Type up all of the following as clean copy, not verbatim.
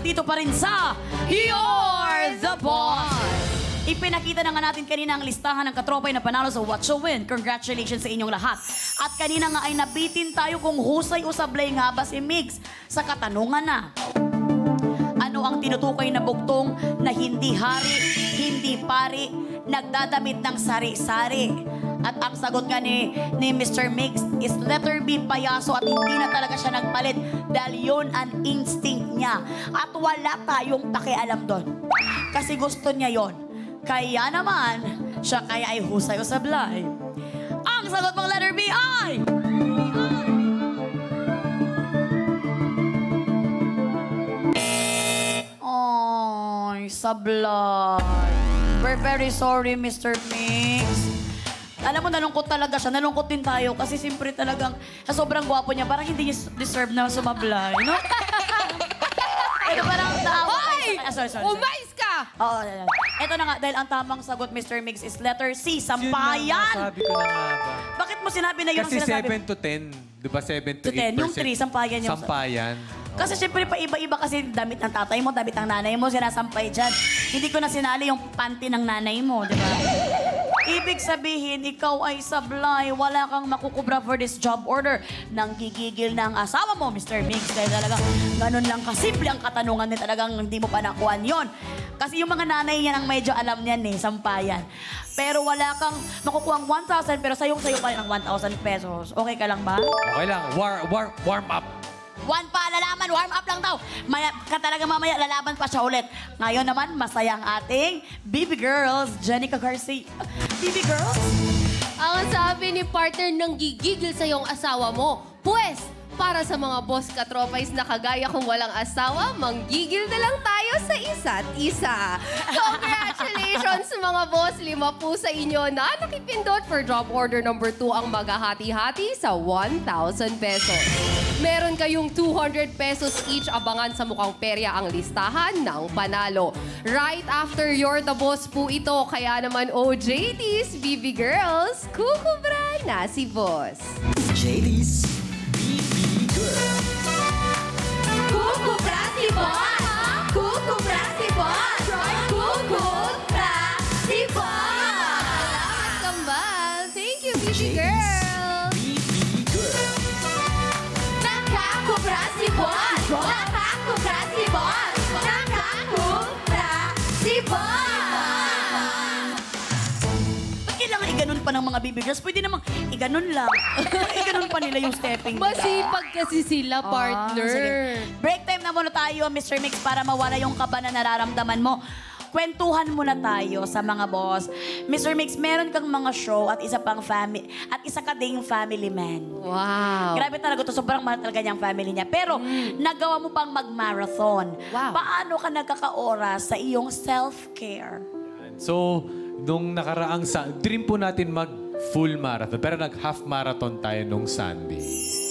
dito pa rin sa You're the Boss! Ipinakita na nga natin kanina ang listahan ng katropay na panalo sa What You Win. Congratulations sa inyong lahat. At kanina nga ay nabitin tayo kung husay o sablay nga ba si Migs sa katanungan na. Ano ang tinutukoy na bugtong na hindi hari, hindi pari, nagdadamit ng sari-sari? At ang sagot nga ni Mr. Migs is letter B, payaso, at hindi na talaga siya nagpalit dahil yun ang instinct niya. At wala tayong pakialam doon. Kasi gusto niya yon. Kaya naman, siya kaya ay husay o sablay. Ang sagot mong letter B ay... Ay, sablay. We're very sorry, Mr. Mix. Alam mo, nalungkot talaga siya. Nalungkot din tayo kasi siyempre talagang sa sobrang gwapo niya, parang hindi niya deserve na sumablay, no? Ito parang naawa tayo. Sorry. Umayos ka! Oo, ito na nga, dahil ang tamang sagot, Mr. Mix, is letter C, sampayan. Sabi ko na nga ba? Bakit mo sinabi na yun ang Kasi sinasabi? 7 to 10. Di ba 7 to 8%? Yung 3, sampayan yung... Sampayan. Kasi syempre pa iba-iba kasi damit ng tatay mo, damit ng nanay mo, sinasampay dyan. Hindi ko na sinali yung panty ng nanay mo, di ba? Ibig sabihin, ikaw ay sablay, wala kang makukubra for this job order. Nang gigigil ng asawa mo, Mr. Mix. Dahil talagang ganun lang kasimple ang katanungan na talagang hindi mo pa nakuhan yon. Kasi yung mga nanay niya ang medyo alam niyan eh, sampayan. Pero wala kang makukuha 1,000 pero sayong-sayo pa rin ang 1,000 pesos. Okay ka lang ba? Okay lang. Warm up. One pa, lalaman. Warm up lang daw. Talaga mamaya, lalaban pa siya ulit. Ngayon naman, masaya ang ating Baby Girls, Jenica Garcia. Baby Girls? Ang sabi ni partner ng gigigil sa iyong asawa mo, pues, para sa mga boss katropais na kagaya kung walang asawa, manggigil na lang tayo sa isa't isa. Congratulations mga boss! 5 po sa inyo na nakipindot for job order number 2 ang maghahati-hati sa 1,000 pesos. Meron kayong 200 pesos each. Abangan sa mukhang perya ang listahan ng panalo. Right after You're the Boss po ito. Kaya naman, JD's, BB Girls, kukubra na si Boss. JD's BB Girl. Kukubra si Boss! Kukubra si Boss! Kukubra si Boss! Kambal! Thank you, BB Girl! BB Girl. Nakakubra si Boss! Nakakubra si Boss! Nakakubra si Boss! Ba't kailangan iganon pa ng mga Baby Girls? Pwede namang iganon lang. Iganon pa nila yung stepping nila. Masipag kasi sila, partner. Sige. Break time na muna tayo, Mr. Mix, para mawala yung kaba na nararamdaman mo. Kwentuhan muna tayo sa mga boss. Mr. Mix, meron kang mga show at isa ka ding family man. Wow. Grabe talaga to, sobrang mahal talaga niyang family niya. Pero nagawa mo pang mag-marathon. Wow. Paano ka nagkakaoras sa iyong self-care? So, nung nakaraang dream po natin mag-full marathon. Pero nag-half marathon tayo nung Sunday.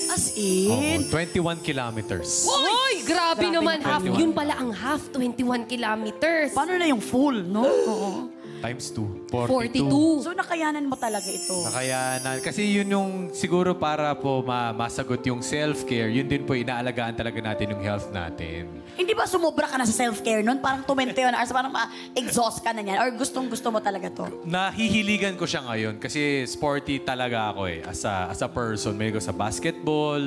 As in? 21 kilometers. Uy! Grabe naman. Half. 21. Yun pala ang half, 21 kilometers. Paano na yung full, no? Oo. Times 2. 42. So nakayanan mo talaga ito. Nakayanan. Kasi yun yung siguro para po masagot yung self-care, yun din po inaalagaan talaga natin yung health natin. Hindi ba sumobra ka na sa self-care nun? Parang 21 hours, parang ma-exhaust ka na niyan? Or gustong-gusto mo talaga to? Nahihiligan ko siya ngayon kasi sporty talaga ako eh. As a person, may ko sa basketball,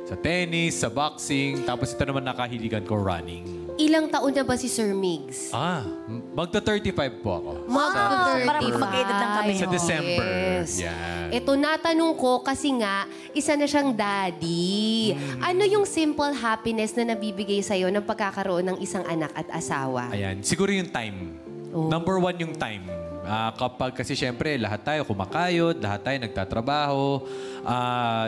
sa tennis, sa boxing, tapos ito naman nakahiligan ko running. Ilang taon na ba si Sir Migs? Magta-35 po ako. Parang mag-edad lang kami. Sa December. Yes. Yan. Ito, natanong ko kasi nga, isa na siyang daddy. Ano yung simple happiness na nabibigay sa'yo ng pagkakaroon ng isang anak at asawa? Ayan, siguro yung time. Number 1 yung time. Kapag kasi syempre, lahat tayo kumakayod, lahat tayo nagtatrabaho.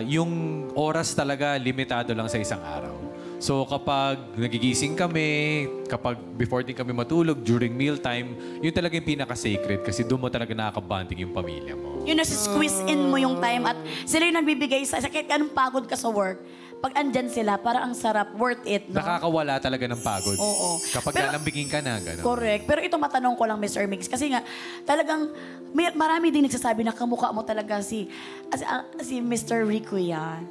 Yung oras talaga limitado lang sa isang araw. So kapag nagigising kami, kapag before din kami matulog, during mealtime, yun talaga yung pinaka-sacred kasi doon mo talaga nakakabanding yung pamilya mo. Yun, nasi-squeeze in mo yung time at sila yung nagbibigay sa kahit anong pagod ka sa work. Pag andyan sila, para ang sarap, worth it, no? Nakakawala talaga ng pagod. Oo. Kapag lalambigin ka na, gano'n. Correct. Pero ito matanong ko lang, Mr. Mix, kasi nga, talagang marami din nagsasabi na kamukha mo talaga si Mr. Rico yan.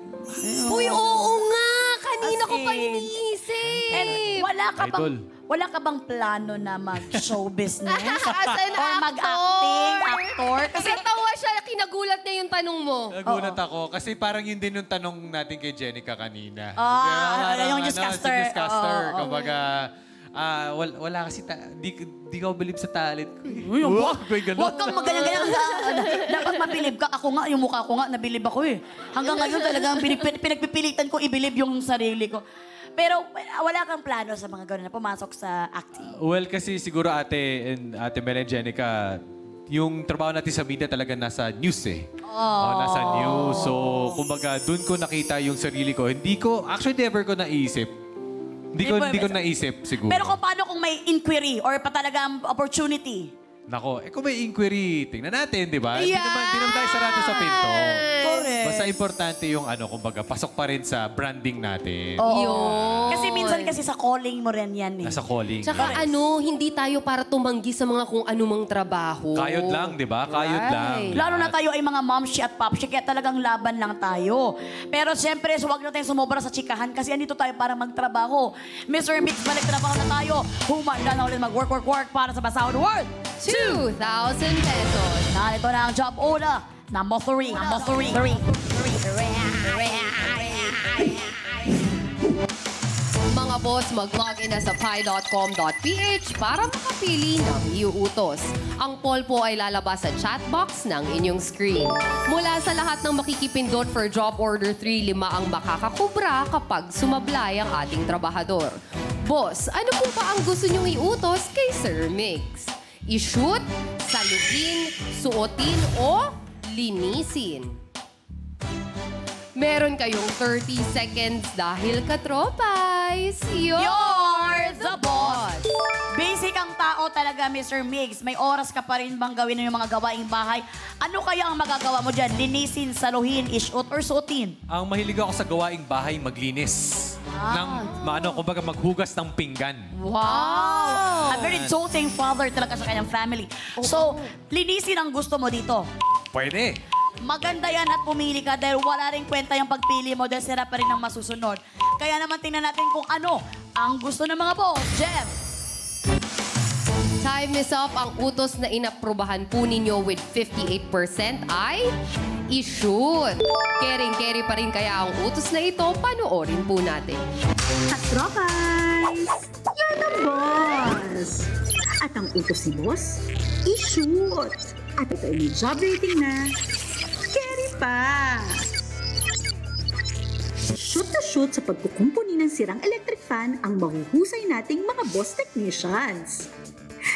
Uy, oo nga! Kanina As ko pa in. iniisip. babe! Wala ka bang plano na mag-show business? As an Or mag-acting, actor? Kasi natawa siya, kinagulat niya yung tanong mo. Nagulat ako kasi parang yun din yung tanong natin kay Jenica kanina. Yung newscaster. Si newscaster. Oo. Kumbaga, wala kasi, di ka believe sa talent ko. Uy, Huwag kang magalang-galang. Dapat mabilib ka. Ako nga, yung mukha ko nga, nabilib ako eh. Hanggang ngayon talagang pinagpipilitan ko ibilib yung sarili ko. Pero wala kang plano sa mga gano'n na pumasok sa acting. Well, kasi siguro Ate Mel and Jenica, yung trabaho natin sa media talaga nasa news eh. Nasa news. So, kumbaga, dun ko nakita yung sarili ko. Actually, never ko naisip. Hindi ko naisip siguro. Pero paano kung may inquiry or pa talagang opportunity? Nako, kung may inquiry, tingnan natin, di ba? Yeah! Hindi naman tayo sarado sa pinto. Correct. Basta importante yung kumbaga, pasok pa rin sa branding natin. Yun. Kasi minsan sa calling mo rin yan eh. Nasa calling. Tsaka hindi tayo para tumanggi sa mga kung anumang trabaho. Kayod lang, di ba? Kayod lang. Lalo na tayo ay mga momshi at popshi, kaya talagang laban lang tayo. Pero siyempre, huwag na tayong sumobra sa chikahan kasi andito tayo para magtrabaho. Mr. Mix, balik trabaho na tayo. Humanda na ulit mag-work para sa Basahod World. 2,000 pesos. Narito na ang job order. Number 3. Mga boss, mag-login na sa pi.com.ph para makapili ng iuutos. Ang poll po ay lalabas sa chat box ng inyong screen. Mula sa lahat ng makikipindot for Job Order 3, 5 ang makakakubra kapag sumablay ang ating trabahador. Boss, ano po ba ang gusto niyong iutos kay Sir Mix? I-shoot, salubin, suotin o linisin? Meron kayong 30 seconds dahil katropay. You're the boss! Basic ang tao talaga, Mr. Mix. May oras ka pa rin bang gawin yung mga gawaing bahay? Ano kaya ang magagawa mo dyan? Linisin, saluhin, i-shoot, or suotin? Ang mahilig ako sa gawaing bahay, maglinis. Kumbaga maghugas ng pinggan. Wow! A very doting father talaga sa kanyang family. So, linisin ang gusto mo dito. Pwede. Maganda yan at pumili ka dahil wala rin kwenta yung pagpili mo dahil sira pa rin ang masusunod. Kaya naman tingnan natin kung ano ang gusto ng mga boss. Jeff! Time is up. Ang utos na inaprubahan po ninyo with 58% ay i-shoot. Caring-carry pa rin kaya ang utos na ito. Panoorin po natin. Katropas! You're the boss! At ang utos ni boss, i-shoot! At ito ay may job rating na carry pa! Shoot na shoot sa pagkukumpuni ng sirang electric fan ang mahuhusay nating mga boss technicians.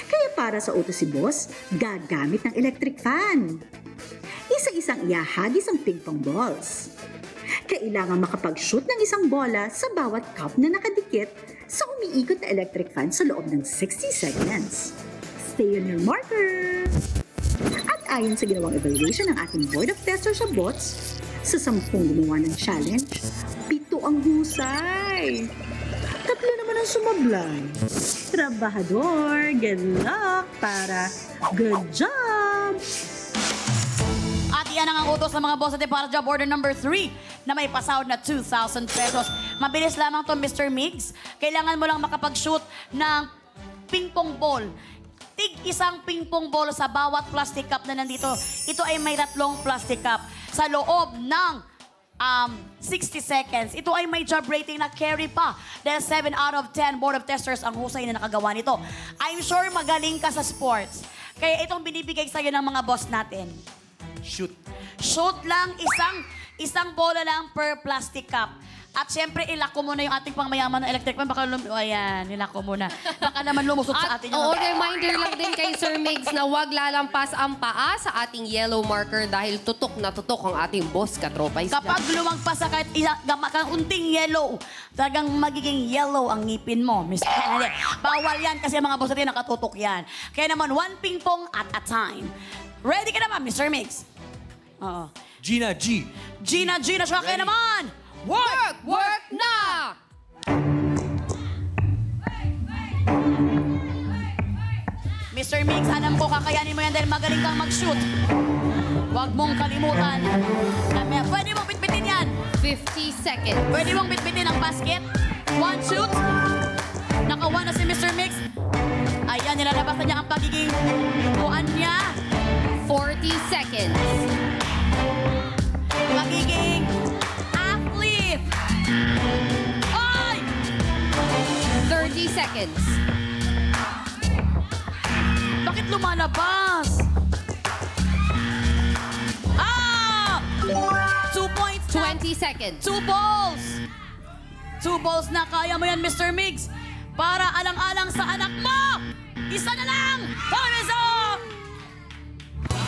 Kaya para sa utos si boss, gagamit ng electric fan. Isa-isang iahagis ang ping-pong balls. Kailangan makapag-shoot ng isang bola sa bawat cup na nakadikit sa umiikot na electric fan sa loob ng 60 seconds. Stay on your marker! At ayon sa ginawang evaluation ng ating Board of Testers sa bots, sa 10 gumawa ng challenge, 7 ang husay. 3 naman ang sumablay. Trabahador, good luck para good job! At iyan ang utos ng mga boss natin para job order number 3 na may pasahod na 2,000 pesos. Mabilis lamang to, Mr. Mix. Kailangan mo lang makapag-shoot ng ping-pong ball. Tig-isang ping-pong ball sa bawat plastic cup na nandito. Ito ay may 3 plastic cup sa loob ng 60 seconds. Ito ay may job rating na carry pa dahil 7 out of 10 Board of Testers ang husay na nakagawa nito. I'm sure magaling ka sa sports. Kaya itong binibigay sa'yo ng mga boss natin. Shoot. Shoot lang, isang bola lang per plastic cup. At syempre, ilako muna yung ating pangmayaman ng electric fan. Baka ayan, ilako muna. Baka naman lumusot sa atin yung... Reminder lang din kay Sir Migs na huwag lalampas ang paa sa ating yellow marker dahil tutok na tutok ang ating boss katropay. Kapag lumagpas sa kahit unting yellow, talagang magiging yellow ang ngipin mo, Miss Kennedy. Bawal yan kasi mga boss natin nakatutok yan. Kaya naman, 1 ping-pong at a time. Ready ka naman, Mr. Mix? Oo. Gina G. Gina, siya kaya naman! Work! Work na! Mr. Mix, alam ko kakayanin mo yan dahil magaling kang mag-shoot. Huwag mong kalimutan. Pwede mong bitbitin yan. 50 seconds. Pwede mong bitbitin ang basket. 1 shoot. Tuwang-tuwa na si Mr. Mix. Ayan, nilalabas na niya ang pagiging buwan niya. 40 seconds. Pagiging athlete. Ay! 30 seconds. Bakit lumalabas? Ah! 2 points na. 20 seconds. 2 balls. 2 balls na. Kaya mo yan, Mr. Mix. Para alang-alang sa anak mo. Isa na lang. Time is up!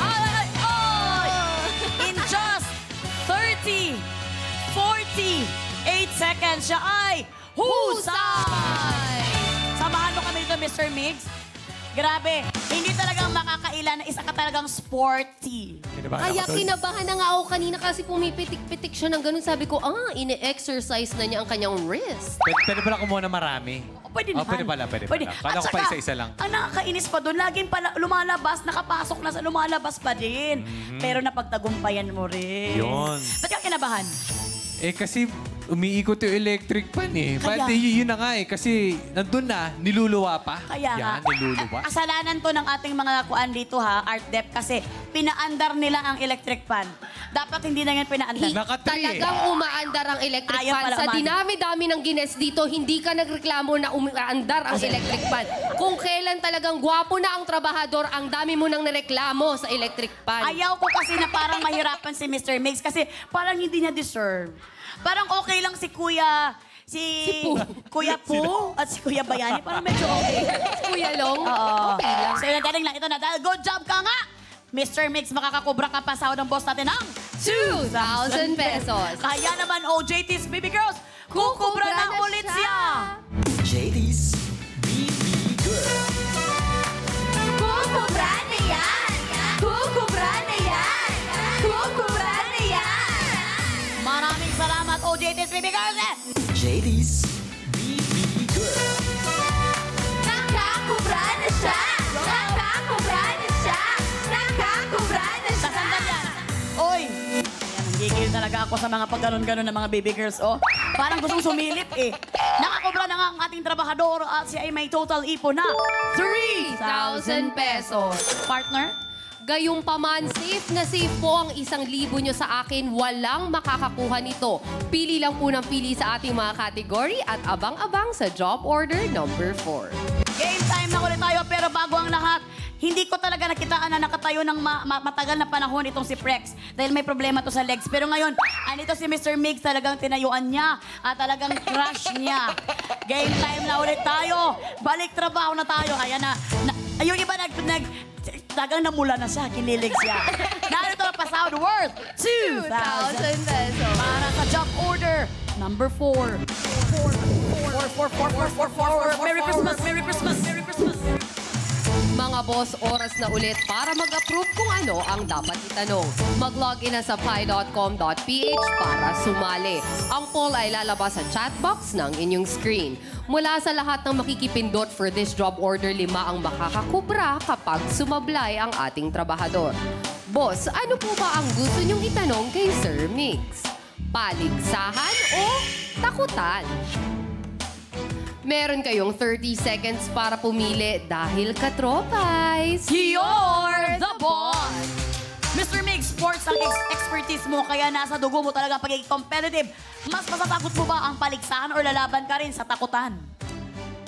Ay, ay! In just 30, 48 seconds, siya ay husay! Samahan mo kami dito, Mr. Mix. Grabe, hindi talagang makakailan na isa ka talagang sporty. Kaya kinabahan na nga ako kanina kasi pumipitik-pitik siya ng ganun. Sabi ko, ine-exercise na niya ang kanyang wrist. Pwede pala kumuha ng marami. Pwede naman. Pwede pala. Kala ko pa isa-isa lang. Ang nakakainis pa doon, laging pala lumalabas, nakapasok na sa lumalabas pa din. Pero napagtagumpayan mo rin. Yun. Ba't ka kinabahan? Kasi umiikot yung electric fan eh. Kaya- Pati yun na nga eh. Kasi nandun na, niluluwa pa. Kaya nga. Yan, niluluwa. Kasalanan to ng ating mga kuan dito ha, Art Dep, kasi pinaandar nila ang electric fan. Dapat hindi na yan pinaandar. Naka-3 eh. Talagang umaandar ang electric Ayaw fan. pala Sa umaandar. dinami-dami ng gines dito, hindi ka nagreklamo na umaandar ang electric fan. Kung kailan talagang gwapo na ang trabahador, ang dami mo nang nireklamo sa electric fan. Ayaw ko kasi na parang mahirapan si Mr. Mix kasi parang hindi niya deserve. Parang okay lang si Kuya... Kuya Poo at si Kuya Bayani. Parang medyo okay. Kuya Long, Oo. okay lang. So yun, dating lang. Ito na. Dahil good job ka nga! Mr. Mix, makakakubra ka pa sahod ng boss natin ng 2,000 pesos. Kaya naman, OJT's Baby Girls, kukubra na ulit siya! JD's BB Girl. Kukubra na yan! Kukubra na yan! Kukubra na yan! Maraming salamat, OJT's Baby Girls! JD's BB Girl. Nakakubra na siya! Nakakubra na siya! Nakakubra na siya! Sasandal yan! Oy! Ayan, nanggigil talaga ako sa mga pagganon-ganon ng mga baby girls, oh. Parang gustong sumilip, eh. Nakakubra na nga ang ating trabahador at siya ay may total ipo na 3,000 pesos. Partner? Gayong paman, safe na safe po ang 1,000 nyo sa akin. Walang makakakuha nito. Pili lang po ng pili sa ating mga category at abang-abang sa job order number 4. Game time na ulit tayo, pero bago ang lahat, hindi ko talaga nakitaan na nakatayo ng matagal na panahon itong si Prex dahil may problema to sa legs. Pero ngayon, anito si Mr. Mix, talagang tinayuan niya at talagang crush niya. Game time na ulit tayo. Balik trabaho na tayo. Ayan na. Yung iba talagang namula na siya, kinilig siya. Narito ang pa-sound worth 2,000 pesos. para sa job order number 4. 4. Merry Christmas! Merry Christmas! Merry Christmas! Mga boss, oras na ulit para mag-approve kung ano ang dapat itanong. Mag-login na sa pi.com.ph para sumali. Ang poll ay lalabas sa chat box ng inyong screen. Mula sa lahat ng makikipindot for this job order, 5 ang makakakubra kapag sumablay ang ating trabahador. Boss, ano po ba ang gusto niyong itanong kay Sir Mix? Paligsahan o takutan? Meron kayong 30 seconds para pumili dahil katropais. You're the boss! Mr. Mix, sports ang expertise mo, kaya nasa dugo mo talaga pagiging competitive. Mas masasagot mo ba ang paligsahan or lalaban ka rin sa takutan?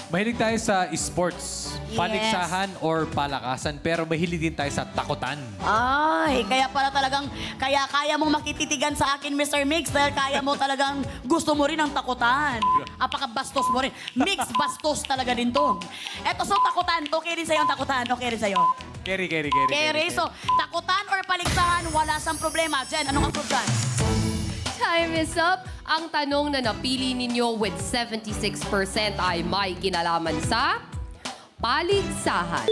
Mahilig tayo sa sports, Yes. paligsahan or palakasan, pero mahilig din tayo sa takutan. Ay, kaya pala talagang, kaya mong makititigan sa akin, Mr. Mix, dahil kaya mo talagang gusto mo rin ang takutan. Apakabastos mo rin. Mix, bastos talaga din to. Eto, so takutan, okay rin sa'yo ang takutan, okay rin sa'yo. Carry. So, takutan or paligsahan, wala sang problema. Jen, anong approve dyan? Time is up. Ang tanong na napili ninyo with 76% ay may kinalaman sa paligsahan.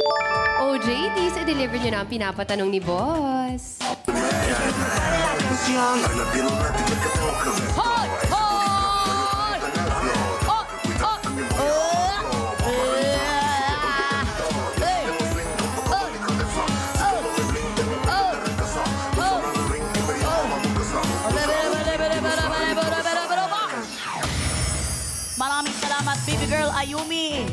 OJTs, i-deliver nyo na ang pinapatanong ni Boss. Hoy! Hoy! Oh! Oh! Maraming salamat, baby girl Ayumi.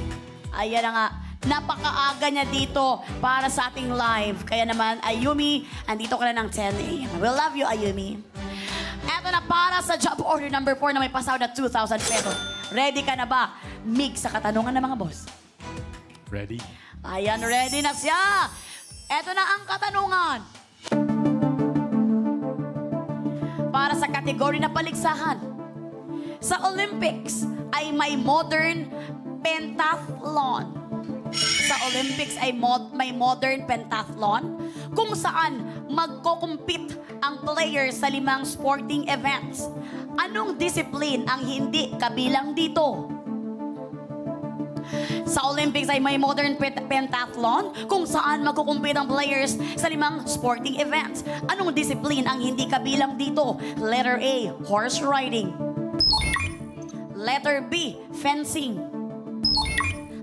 Ayan na nga. Napakaaga niya dito para sa ating live. Kaya naman, Ayumi, andito ka na ng 10 a.m. We love you, Ayumi. Eto na para sa job order number 4 na may pasahod na 2,000 pesos. Ready ka na ba? Mig sa katanungan ng mga boss. Ready? Ayan, ready na siya. Eto na ang katanungan. Para sa kategory na paligsahan. Sa Olympics ay may modern pentathlon. Sa Olympics ay may modern pentathlon kung saan magko-compete ang players sa 5 sporting events. Anong discipline ang hindi kabilang dito? Sa Olympics ay may modern pentathlon kung saan magko-compete ang players sa 5 sporting events. Anong discipline ang hindi kabilang dito? Letter A, horse riding. Letter B, fencing.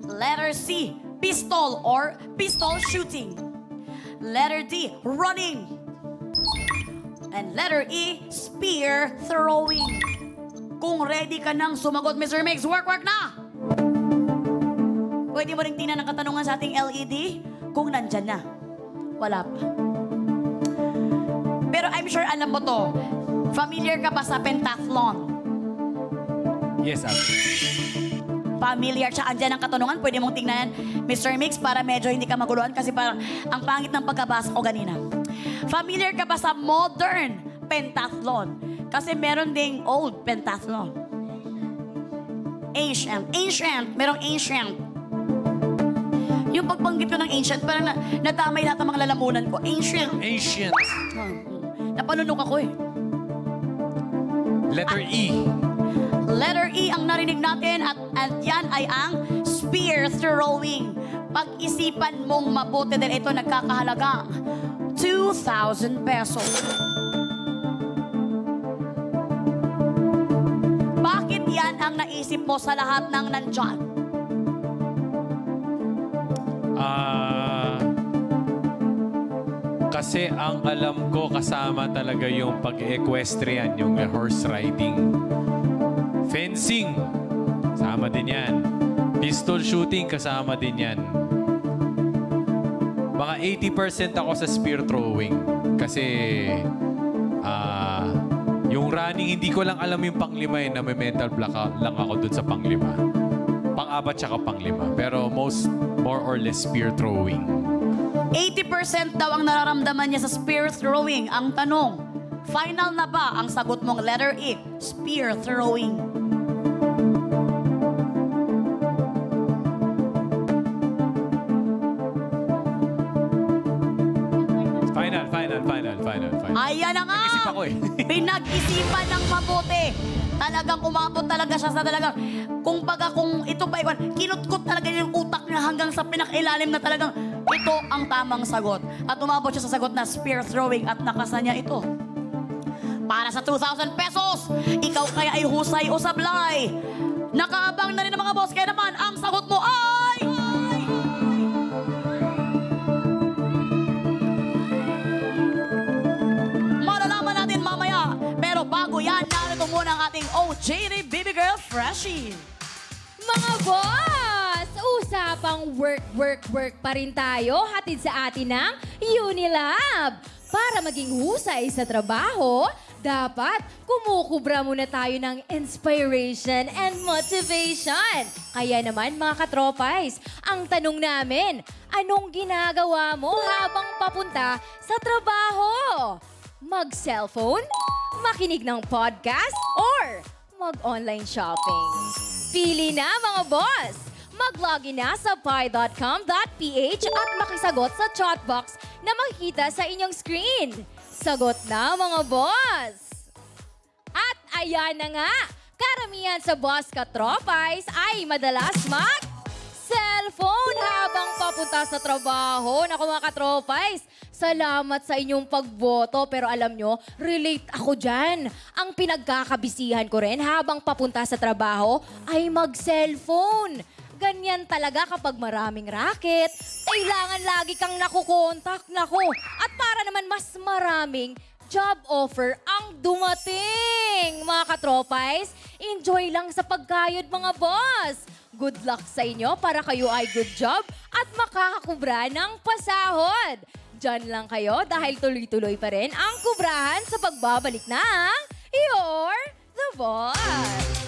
Letter C, pistol or pistol shooting. Letter D, running. And letter E, spear throwing. Kung ready ka nang sumagot, Mr. Mix, work na! Pwede mo rin tingnan ang katanungan sa ating LED kung nandyan na. Wala pa. Pero I'm sure alam mo to. Familiar ka ba sa pentathlon? Yes, Familiar siya. Andyan ang katanungan. Pwede mong tingnan, Mr. Mix, para medyo hindi ka maguluhan kasi parang ang pangit ng pagkabasa ko ganina. Familiar ka ba sa modern pentathlon? Kasi meron ding old pentathlon. Ancient. Merong ancient. Yung pagbanggit ko ng ancient, parang nadamay lahat ng mga lalamunan ko. Ancient. Napalunok ako eh. Letter E. Letter E ang narinig natin at yan ay ang spear throwing. Pag-isipan mong mabuti dahil ito nagkakahalagang 2,000 pesos. Bakit yan ang naisip mo sa lahat ng nandyan? Kasi ang alam ko kasama talaga yung pag-equestrian, yung horse riding. Fencing, kasama din yan. Pistol shooting, kasama din yan. Mga 80% ako sa spear throwing. Kasi yung running, hindi ko lang alam yung pang-5 eh, na may mental block lang ako dun sa pang-5. Pang-4 tsaka pang-5. Pero more or less spear throwing. 80% daw ang nararamdaman niya sa spear throwing. Ang tanong, final na ba ang sagot mong letter E, spear throwing? Final. Ayan na nga! Nag-isip ako eh. Pinag-isipan ng mabuti. Talagang umabot talaga siya sa talagang, kung ito pa iwan, kinutkot talaga yung utak niya hanggang sa pinakailalim na talagang ito ang tamang sagot. At umabot siya sa sagot na spear throwing at nakasa niya ito. Para sa 2,000 pesos, ikaw kaya ay husay o sablay. Nakaabang na rin ang mga boss, kaya naman ang sagot mo ay... Malalaman natin mamaya. Pero bago yan, narito muna ang ating OJT Baby Girl Freshie. Mga boss! Usapang work pa rin tayo. Hatid sa atin ng Unilab. Para maging husay sa trabaho, dapat kumukubra muna tayo ng inspiration and motivation. Kaya naman mga katropais, ang tanong namin, anong ginagawa mo habang papunta sa trabaho? Mag-cellphone? Makinig ng podcast? Or mag-online shopping? Pili na mga boss! Mag-login na sa pi.com.ph at makisagot sa chat box na makikita sa inyong screen. Sagot na mga boss! At ayan na nga, karamihan sa boss katropais ay madalas mag-cellphone habang papunta sa trabaho. Naku mga katropais, salamat sa inyong pagboto. Pero alam nyo, relate ako dyan. Ang pinagkakabisihan ko rin habang papunta sa trabaho ay mag-cellphone. Ganyan talaga kapag maraming racket. Kailangan lagi kang nakukontak. Naku, at para naman mas maraming job offer ang dumating. Mga katropais, enjoy lang sa pagkayod mga boss. good luck sa inyo para kayo ay good job at makakakubra ng pasahod. Diyan lang kayo dahil tuloy-tuloy pa rin ang kubrahan sa pagbabalik ng You're the Boss!